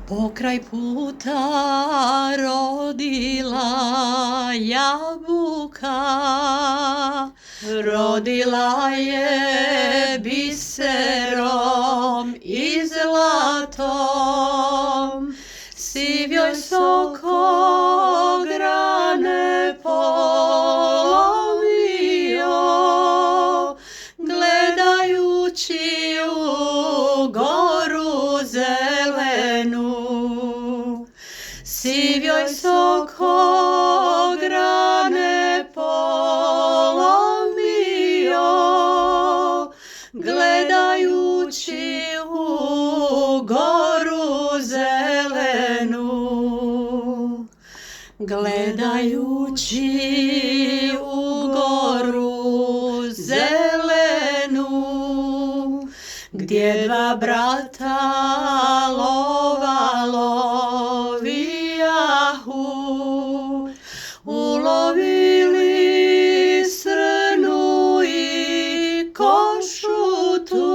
Pokraj puta rodila jabuka, rodila je biserom i zlatom, sivjoj soko grane polomio, gledajući u goru zelenu. Sivjoj soko grane polomio, gledajući u goru zelenu. Gledajući u goru zelenu, gdje dva brata lova lovijahu, ulovili srnu i košutu,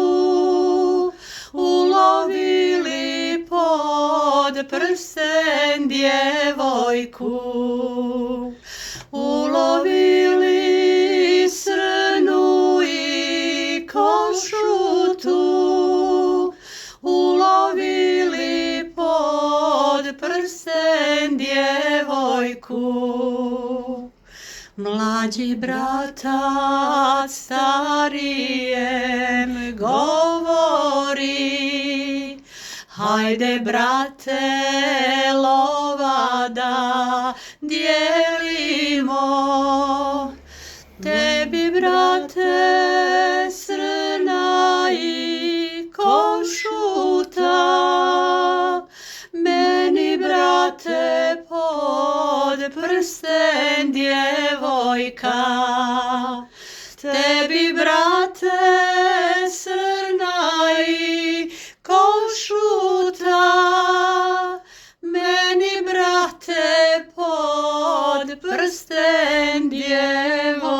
ulovili pod prsten djevojku, ulovili srnu i košutu, ulovili pod prsten djevojku. Mlađi bratac starijem govori, hajde brate lova da dijelimo, tebi brate srna i košuta, meni brate pod prsten djevojka. Tebi brate srna i košuta, meni brate pod prsten djevojka.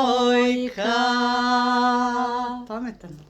Pametan.